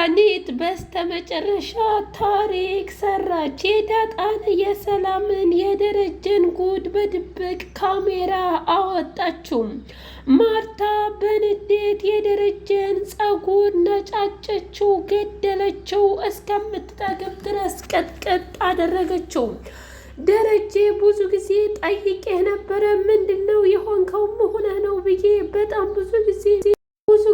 መድኃኒት በስተመጨረሻ ታሪክ ሰራች። የዳጣን የሰላምን የደረጀን ጉድ በድብቅ ካሜራ አወጣችው። ማርታ በንዴት የደረጀን ጸጉር ነጫጨችው፣ ገደለችው፣ እስከምትጠግብ ድረስ ቀጥቀጥ አደረገችው። ደረጀ ብዙ ጊዜ ጠይቄህ ነበረ፣ ምንድነው የሆንከው? ሆነህ ነው ብዬ በጣም ብዙ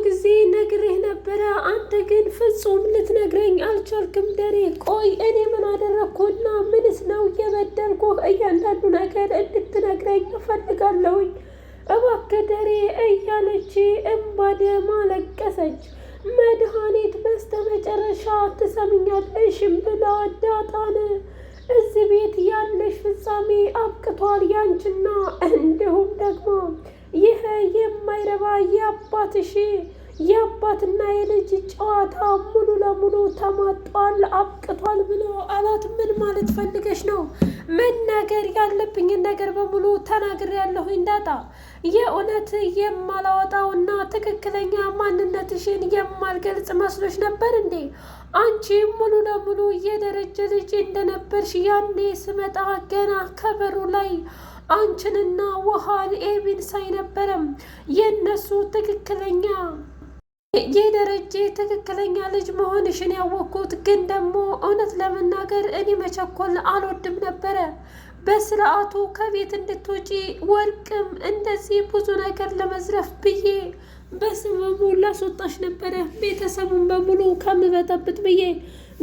ጊዜ ነግሬህ ነበረ። አንተ ግን ፍጹም ልትነግረኝ አልቻልክም። ደሬ ቆይ እኔ ምን አደረግኩና ምንስ ነው የበደልኩህ? እያንዳንዱ ነገር እንድትነግረኝ እፈልጋለሁኝ እባክህ ደሬ እያለች እምባደም አለቀሰች። መድኃኒት በስተመጨረሻ ትሰምኛለሽ ብላ ዳጣን እዚህ ቤት ያለሽ ፍጻሜ አብቅቷል፣ ያንቺና እንዲሁም ደግሞ ይህ የማይረባ የአባትና የልጅ ጨዋታ ሙሉ ለሙሉ ተማጧል፣ አብቅቷል ብሎ አላት። ምን ማለት ፈልገሽ ነው? መናገር ያለብኝን ነገር በሙሉ ተናግሬያለሁኝ ዳጣ። የእውነት የማላወጣውና ትክክለኛ ማንነትሽን የማልገልጽ መስሎሽ ነበር እንዴ? አንቺ ሙሉ ለሙሉ የደረጀ ልጅ እንደነበርሽ ያኔ ስመጣ ገና ከበሩ ላይ አንቺንና ውሃን ኤቢን ሳይ ነበረም የእነሱ ትክክለኛ የደረጀ ትክክለኛ ልጅ መሆንሽን ያወቅኩት። ግን ደግሞ እውነት ለመናገር እኔ መቸኮል አልወድም ነበረ። በስርዓቱ ከቤት እንድትወጪ ወርቅም እንደዚህ ብዙ ነገር ለመዝረፍ ብዬ በስበቡ ላስወጣሽ ነበረ፣ ቤተሰቡን በሙሉ ከምበጠብጥ ብዬ።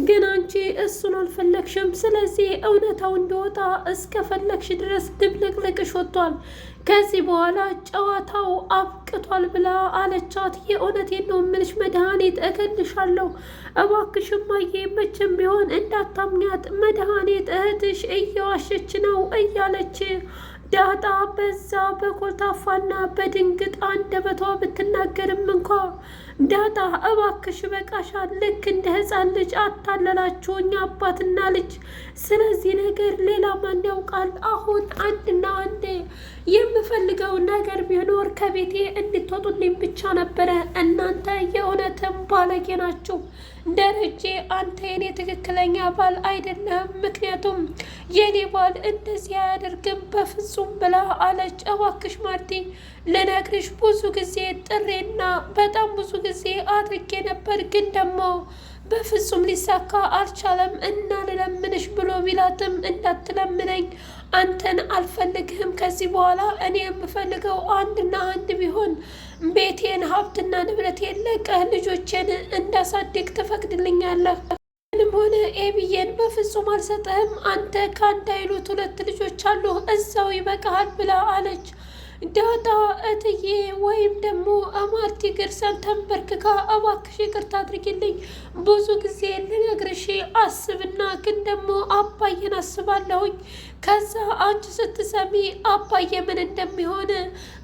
ግን አንቺ እሱን አልፈለግሽም። ስለዚህ እውነታው እንደወጣ እስከፈለግሽ ድረስ ድብልቅልቅሽ ወጥቷል። ከዚህ በኋላ ጨዋታው አብቅቷል ብላ አለቻት። የእውነቴን ነው የምልሽ መድኃኒት እገልሻለሁ። እባክሽ እማዬ መቼም ቢሆን እንዳታምኛት፣ መድኃኒት እህትሽ እየዋሸች ነው እያለች ዳጣ በዛ በኮልታፋና በድንግጥ አንደበቷ ብትናገርም እንኳ ዳጣ እባክሽ በቃሻል፣ ልክ እንደ ሕፃን ልጅ አታለላችሁኝ አባትና ልጅ። ስለዚህ ነገር ሌላ ማን ያውቃል? አሁን አንድና አንዴ የምፈልገው ነገር ቢኖር ከቤቴ እንድትወጡልኝ ብቻ ነበረ። እናንተ የእውነትም ባለጌ ናችሁ። ደረጀ አንተ የኔ ትክክለኛ ባል አይደለም፣ ምክንያቱም የኔ ባል እንደዚህ አያደርግም በፍጹም ብላ አለች። እባክሽ ማርቲ ልነግርሽ ብዙ ጊዜ ጥሬና በጣም ብዙ ጊዜ አድርጌ ነበር፣ ግን ደግሞ በፍጹም ሊሳካ አልቻለም እና ልለምንሽ ብሎ ቢላትም እንዳትለምነኝ፣ አንተን አልፈልግህም። ከዚህ በኋላ እኔ የምፈልገው አንድና አንድ ቢሆን ቤቴን ሀብትና ንብረቴን ለቀህ ልጆቼን እንዳሳድግ ትፈቅድልኛለህ? ምንም ሆነ ኤብዬን በፍጹም አልሰጠህም። አንተ ከአንድ አይሉት 2 ልጆች አሉ፣ እዛው ይበቃሃል ብላ አለች። ዳጣ እትዬ ወይም ደግሞ ማርቲ ግርሰን ተንበርክካ እባክሽ ይቅርታ አድርጊልኝ፣ ብዙ ጊዜ ልነግርሽ አስብና ግን ደግሞ አባዬን አስባለሁኝ። ከዛ አንቺ ስትሰሚ አባዬ ምን እንደሚሆን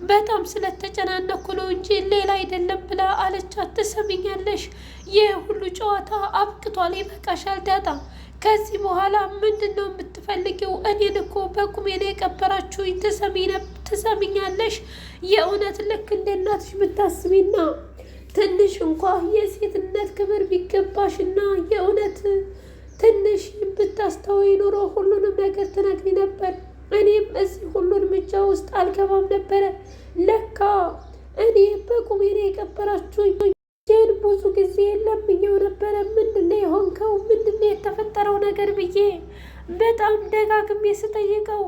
በጣም ስለተጨናነኩ ነው እንጂ ሌላ አይደለም ብላ አለቻት። ትሰሚኛለሽ? ይህ ሁሉ ጨዋታ አብቅቷል፣ ይበቃሻል ዳጣ። ከዚህ በኋላ ምንድን ነው የምትፈልጊው? እኔን እኮ በቁሜ ነው የቀበራችሁኝ። ትሰሚኛለሽ? የእውነት ልክ እንደ እናትሽ ብታስቢና ትንሽ እንኳ የሴትነት ክብር ቢገባሽና የእውነት ትንሽ ብታስተውይ ኖሮ ሁሉንም ነገር ትነግሪ ነበር። እኔም እዚህ ሁሉ እርምጃ ውስጥ አልገባም ነበረ። ለካ እኔ በቁሜ ነው የቀበራችሁኝ። ጀን ብዙ ጊዜ ለምኜው ነበረ። ምንድነው የሆንከው? ምንድነው የተፈጠረው ነገር ብዬ በጣም ደጋግሜ ስጠይቀው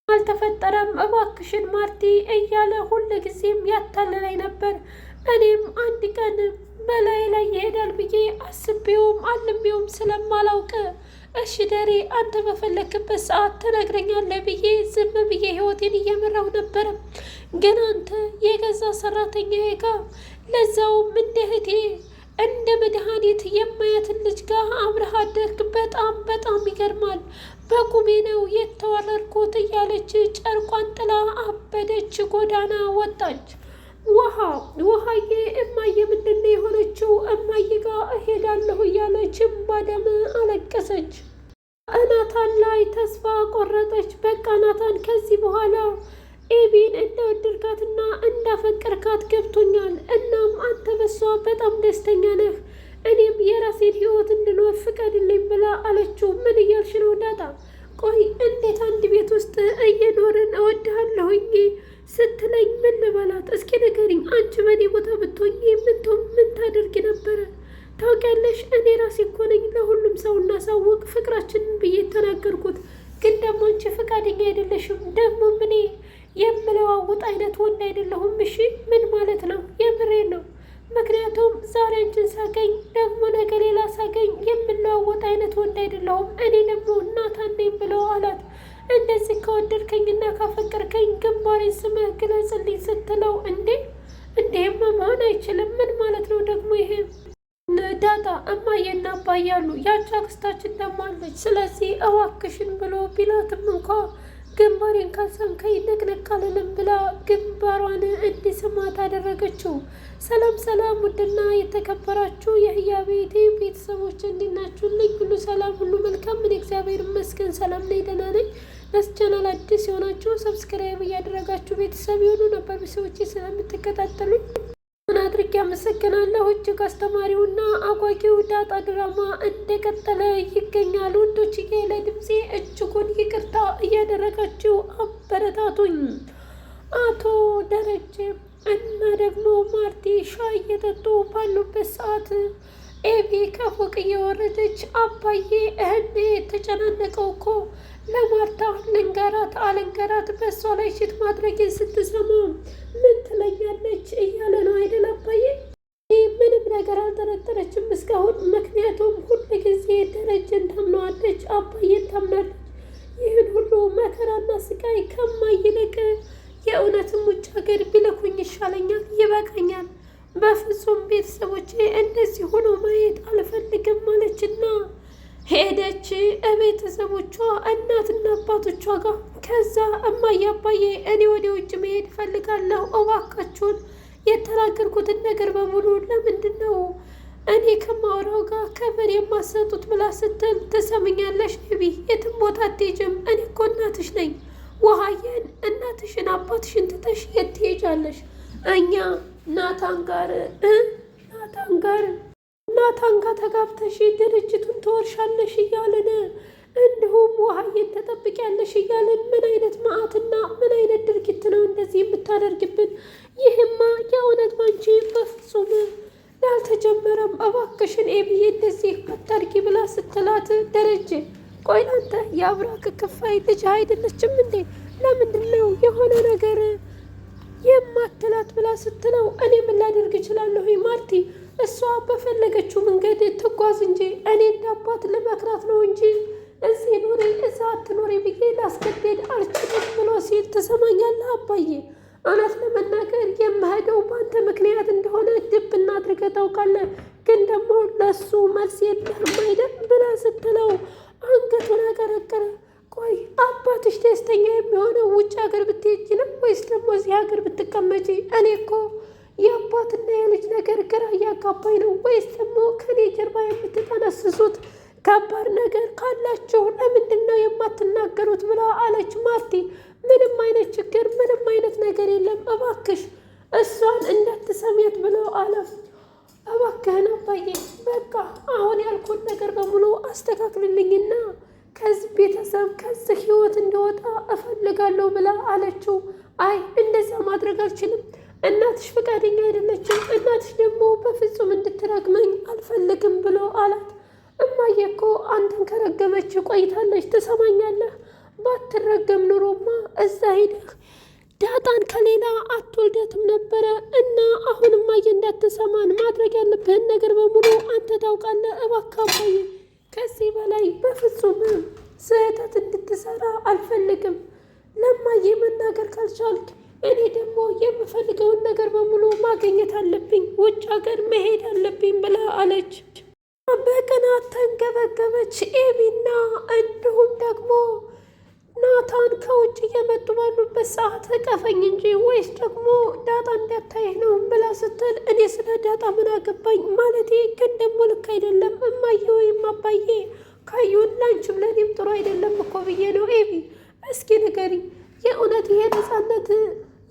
አልተፈጠረም እባክሽን ማርቲ እያለ ሁሉ ጊዜም ያታለለኝ ነበር። እኔም አንድ ቀን በላይ ላይ ይሄዳል ብዬ አስቤውም አልሜውም ስለማላውቅ እሺ ደሬ አንተ በፈለክበት ሰዓት ትነግረኛለህ ብዬ ዝም ብዬ ህይወቴን እየመራው ነበረ። ግን አንተ የገዛ ሰራተኛዬ ጋር ለዛውም እንደ እህቴ እንደ መድኃኒት የማያትን ልጅ ጋር አብረህ አደርክ። በጣም በጣም ይገርማል። በቁሜ ነው የተዋረድኩት እያለች ጨርቋን ጥላ አበደች፣ ጎዳና ወጣች። ውሃዬ እማዬ ምንድነው የሆነችው? እማዬ ጋር እሄዳለሁ እያለች ባደም አለቀሰች። ናታን ላይ ተስፋ ቆረጠች። በቃ ናታን ከዚህ በኋላ ኤቢን እንደወደድካትና እንዳፈቀርካት ገብቶኛል። እናም አንተ በሷ በጣም ደስተኛ ነህ። እኔም የራሴን ህይወት እንድኖር ፍቀድልኝ ብላ አለችው። ምን እያልሽ ነው ዳጣ? ቆይ እንዴት አንድ ቤት ውስጥ እየኖርን እወድሃለሁኝ ስትለኝ ምን ልበላት? እስኪ ንገሪኝ። አንቺ በእኔ ቦታ ብትሆኚ ምን ታደርጊ ነበረ? ታውቂያለሽ፣ እኔ ራሴ እኮ ነኝ ለሁሉም ሰው እናሳውቅ ፍቅራችንን ብዬ ተናገርኩት። ግን ደግሞ አንቺ ፈቃደኛ አይደለሽም። ደግሞ እኔ የምለዋውጥ አይነት ወንድ አይደለሁም። እሺ ምን ማለት ነው? የምሬን ነው። ምክንያቱም ዛሬ አንቺን ሳገኝ ደግሞ ነገ ሌላ ሳገኝ የምለዋወጥ አይነት ወንድ አይደለሁም። እኔ ደግሞ ናታን ነኝ ብለው አላት። እንደዚህ ከወደድከኝና ካፈቀርከኝ ግንባሬን ስምህ ግለጽልኝ ስትለው እንዴማ መሆን አይችልም። ምን ማለት ነው ደግሞ ይሄ? ዳጣ እማዬና አባያሉ ያቺ አክስታችን ደግሞ አለች። ስለዚህ እባክሽን ብሎ ቢላትም እንኳ ግንባሬን ካልሳምከኝ ነቅነቅ አልልም ብላ ግንባሯን እንዲስማት አደረገችው። ሰላም ሰላም! ውድና የተከበራችሁ የህያ ቤቴ ቤተሰቦች እንዲናችሁ ልኝ ሁሉ ሰላም ሁሉ መልካም። ምን እግዚአብሔር ይመስገን ሰላም ነኝ፣ ደህና ነኝ። ለዚህ ቻናል አዲስ የሆናችሁ ሰብስክራይብ እያደረጋችሁ ቤተሰብ የሆኑ ነበር ሰዎች ስለምትከታተሉኝ ምን አድርጌ አመሰግናለሁ። እጅግ አስተማሪውና አጓጊው ዳጣ ድራማ እንደቀጠለ ይገኛል። ወንዶችዬ ለድምፄ እጅጉን ይቅርታ እያደረጋችሁ አበረታቱኝ። አቶ ደረጀ እና ደግሞ ማርቲ ሻይ እየጠጡ ባሉበት ሰዓት ኤቢ ከፎቅ እየወረደች አባዬ እህኔ የተጨናነቀው እኮ ለማርታ ልንገራት አልንገራት በሷ ላይ ሽት ማድረግን ስትሰማ ምን ትለኛለች እያለ ነው አይደል አባዬ? ምንም ነገር አልጠረጠረችም እስካሁን። ምክንያቱም ሁሉ ጊዜ ደረጀን ታምነዋለች፣ አባዬን ታምናለች። ይህን ሁሉ መከራና ስቃይ ከማይልቅ የእውነትም ውጭ ሀገር ቢልኩኝ ይሻለኛል፣ ይበቃኛል። በፍጹም ቤተሰቦቼ እንደዚህ ሆኖ ማየት አልፈልግም ማለችና ሄደች ቤተሰቦቿ እናትና አባቶቿ ጋር። ከዛ እማዬ አባዬ እኔ ወደ ውጭ መሄድ እፈልጋለሁ፣ እባካችሁን የተናገርኩትን ነገር በሙሉ ለምንድን ነው እኔ ከማወራው ጋር ከበር የማሰጡት ብላ ስትል ትሰምኛለሽ ቤቢ፣ የትም ቦታ አትሄጂም። እኔ እኮ እናትሽ ነኝ። ውሃዬን እናትሽን አባትሽን ትተሽ የት ትሄጃለሽ? እኛ ናታን ጋር ተጋብተሽ ድርጅቱን ትወርሻለሽ እያልን እንዲሁም ውሃዬን ተጠብቂያለሽ እያልን ምን አይነት መዓትና ምን አይነት ድርጊት ነው እንደዚህ የምታደርግብን? ይህማ የእውነት ባንቺ በፍጹም ያልተጀመረም። እባክሽን ኤቢዬ እንደዚህ አታርጊ ብላ ስትላት ደረጀ ቆይ አንተ የአብራክ ክፋይ ልጅ አይደለችም እንዴ? ለምንድን ነው የሆነ ነገር የማትላት ብላ ስትለው እኔ ምን ላደርግ እችላለሁ ማርቲ፣ እሷ በፈለገችው መንገድ ትጓዝ እንጂ እኔ እንዳባት ለመክራት ነው እንጂ እዚህ ኖሬ እዛ አትኖሬ ብዬ ላስገደድ አልችልም ብሎ ሲል ትሰማኛለህ አባዬ? እውነት ለመናገር የምሄደው በአንተ ምክንያት እንደሆነ ድብ እናድርገህ ታውቃለህ፣ ግን ደግሞ ለሱ መልስ የለህም አይደል ብላ ስትለው አንገቱን አቀረቀረ። ቆይ አባትሽ ደስተኛ የሚሆነው ውጭ ሀገር ብትሄጂ ነው ወይስ ደግሞ እዚህ ሀገር ብትቀመጪ? እኔ እኮ የአባትና የልጅ ነገር ግራ እያጋባኝ ነው። ወይስ ደግሞ ከኔ ጀርባ የምትጠነስሱት ከባድ ነገር ካላችሁ ለምንድን ነው የማትናገሩት? ብላ አለች ማርቲ። ምንም አይነት ችግር ምንም አይነት ነገር የለም፣ እባክሽ እሷን እንዳትሰሚያት ብሎ አለፍ። እባክህን አባዬ በቃ አሁን ያልኩት ነገር በሙሉ አስተካክልልኝና ከዚህ ቤተሰብ ከዚህ ህይወት እንዲወጣ እፈልጋለሁ ብላ አለችው። አይ እንደዛ ማድረግ አልችልም፣ እናትሽ ፈቃደኛ አይደለችም፣ እናትሽ ደግሞ በፍጹም እንድትረግመኝ አልፈልግም ብሎ አላት። እማዬ እኮ አንተን ከረገመች ቆይታለች፣ ትሰማኛለህ? ባትረገም ኑሮማ እዛ ሄደህ ዳጣን ከሌላ አትወልደትም ነበረ። እና አሁን እማዬ እንዳትሰማን ማድረግ ያለብህን ነገር በሙሉ አንተ ታውቃለህ። እባክህ አባዬ ከዚህ በላይ በፍጹም ስህተት እንድትሰራ አልፈልግም። ለማዬ መናገር ካልቻልክ እኔ ደግሞ የምፈልገውን ነገር በሙሉ ማግኘት አለብኝ፣ ውጭ ሀገር መሄድ አለብኝ ብላ አለች። በቅናት ተንገበገበች ኤቢና እንዲሁም ደግሞ ናታን ከውጭ እየመጡ ባሉበት ሰዓት እቀፈኝ እንጂ ወይስ ደግሞ ዳጣ እንዳታይህ ነው ብላ ስትል እኔ ስለ ዳጣ ምን አገባኝ ማለቴ ግን ደግሞ ልክ አይደለም እማዬ ወይም አባዬ ካዩን ላንቺም ለእኔም ጥሩ አይደለም እኮ ብዬ ነው። ኤቢ እስኪ ንገሪኝ የእውነት ይሄ ነፃነት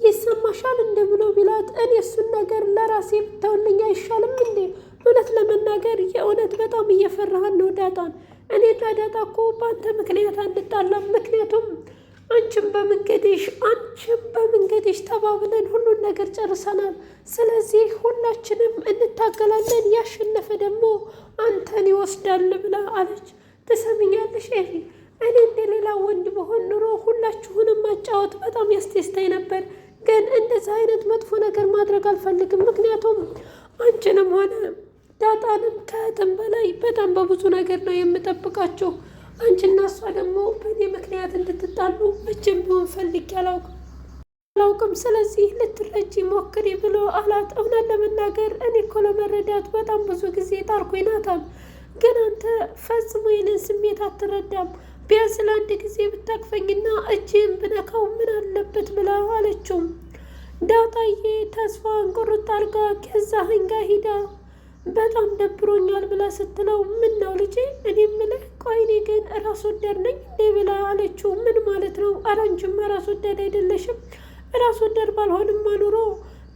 ይሰማሻል እንደ ብሎ ቢላት እኔ እሱን ነገር ለራሴ ብታውልኝ አይሻልም እንዴ? እውነት ለመናገር የእውነት በጣም እየፈራሃን ነው ዳጣን። እኔና ዳጣ እኮ በአንተ ምክንያት አንጣላም። ምክንያቱም አንቺም በመንገድሽ ተባብለን ሁሉን ነገር ጨርሰናል። ስለዚህ ሁላችንም እንታገላለን፣ ያሸነፈ ደግሞ አንተን ይወስዳል ብላ አለች። ትሰምኛለሽ ኤፊ? እኔ እንደሌላ ወንድ በሆን ኑሮ ሁላችሁንም ማጫወት በጣም ያስደስታኝ ነበር፣ ግን እንደዚህ አይነት መጥፎ ነገር ማድረግ አልፈልግም። ምክንያቱም አንቺንም ሆነ ዳጣንም ከእህትም በላይ በጣም በብዙ ነገር ነው የምጠብቃችሁ። አንቺና እሷ ደግሞ በእኔ ምክንያት እንድትጣሉ መቼም ቢሆን ፈልጌ አላውቅም። ስለዚህ ልትረጂ ሞክሪ ብሎ አላት። እውነት ለመናገር እኔ እኮ ለመረዳት በጣም ብዙ ጊዜ ጣርኩኝ ናታን፣ ግን አንተ ፈጽሞ የኔን ስሜት አትረዳም። ቢያንስ ለአንድ ጊዜ ብታቅፈኝና እጅን ብነካው ምን አለበት ብላ አለችው። ዳጣዬ ተስፋን ቁርጥ አድርጋ ገዛኸኝ ጋ ሂዳ በጣም ደብሮኛል ብላ ስትለው ምን ነው ልጄ? እኔ የምልህ ቆይ እኔ ግን ራስ ወዳድ ነኝ እንዴ ብላ አለችው። ምን ማለት ነው? ኧረ አንቺማ ራስ ወዳድ አይደለሽም። ራስ ወዳድ ባልሆንማ ኑሮ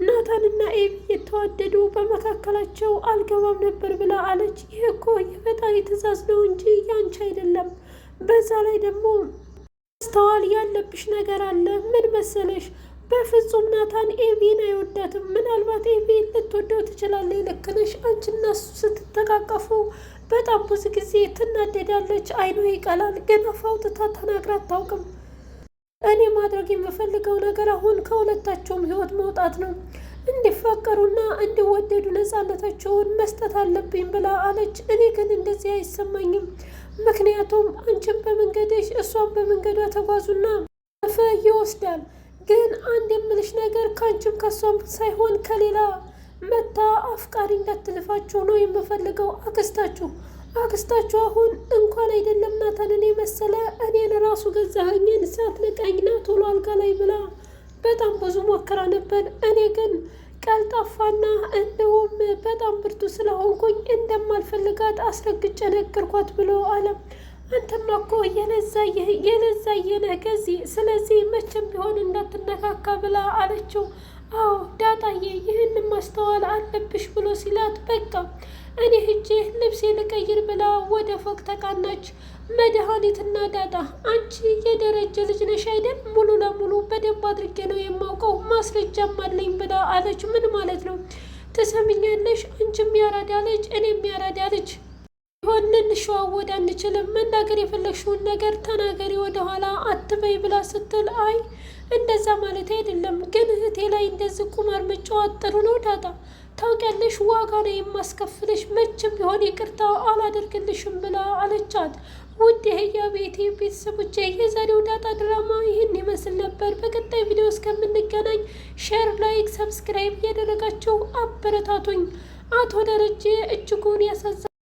ናታንና ኤቢ የተዋደዱ በመካከላቸው አልገባም ነበር ብላ አለች። ይህ እኮ የፈጣሪ ትዕዛዝ ነው እንጂ ያንቺ አይደለም። በዛ ላይ ደግሞ ማስተዋል ያለብሽ ነገር አለ። ምን መሰለሽ? በፍጹም ናታን ኤቢን አይወዳትም። ምናልባት ኤቢን ልትወደው ትችላለች። ልክ ነሽ። አንቺና እሱ ስትተቃቀፉ በጣም ብዙ ጊዜ ትናደዳለች፣ አይኗ ይቀላል፣ ግን አፍ አውጥታ ተናግራ አታውቅም። እኔ ማድረግ የምፈልገው ነገር አሁን ከሁለታቸውም ህይወት መውጣት ነው። እንዲፋቀሩና እንዲወደዱ ነፃነታቸውን መስጠት አለብኝ ብላ አለች። እኔ ግን እንደዚህ አይሰማኝም። ምክንያቱም አንቺን በመንገድሽ እሷን በመንገዷ ተጓዙና ይወስዳል። ግን አንድ የምልሽ ነገር ከአንቺም ከሷም ሳይሆን ከሌላ መታ አፍቃሪ እንዳትልፋችሁ ነው የምፈልገው። አክስታችሁ አሁን እንኳን አይደለም ናታንን የመሰለ እኔን ራሱ ገዛኸኝን ሳትነቃኝና ቶሎ አልጋ ላይ ብላ በጣም ብዙ ሞክራ ነበር። እኔ ግን ቀልጣፋና እንደውም በጣም ብርቱ ስለሆንኩኝ እንደማልፈልጋት አስረግጬ ነገርኳት ብሎ አለም። አንተማ እኮ የለዛየነ ከዚህ ስለዚህ መቼም ቢሆን እንዳትነካካ ብላ አለችው። አዎ ዳጣዬ ይህን ማስተዋል አለብሽ ብሎ ሲላት በቃ እኔ ሂጄ ልብሴ ልቀይር ብላ ወደ ፎቅ ተቃናች። መድኃኒትና ዳጣ አንቺ የደረጀ ልጅ ነሽ አይደል? ሙሉ ለሙሉ በደንብ አድርጌ ነው የማውቀው፣ ማስረጃም አለኝ ብላ አለች። ምን ማለት ነው? ትሰሚኛለሽ? አንቺም ያራዳ ልጅ እኔም ያራዳ ልጅ ሆን ልንሸዋወድ አንችልም። መናገር የፈለግሽውን ነገር ተናገሪ፣ ወደኋላ አትበይ ብላ ስትል አይ እንደዛ ማለት አይደለም፣ ግን እህቴ ላይ እንደዚህ ቁማር መጫወት ጥሩ ነው ዳጣ። ታውቂያለሽ፣ ዋጋ ነው የማስከፍልሽ፣ መቼም ቢሆን ይቅርታ አላደርግልሽም ብላ አለቻት። ውድ የህያ ቤቴ ቤተሰቦቼ የዛሬው ዳጣ ድራማ ይህን ይመስል ነበር። በቀጣይ ቪዲዮ እስከምንገናኝ ሼር፣ ላይክ፣ ሰብስክራይብ እያደረጋችሁ አበረታቱኝ። አቶ ደረጀ እጅጉን ያሳዝናል።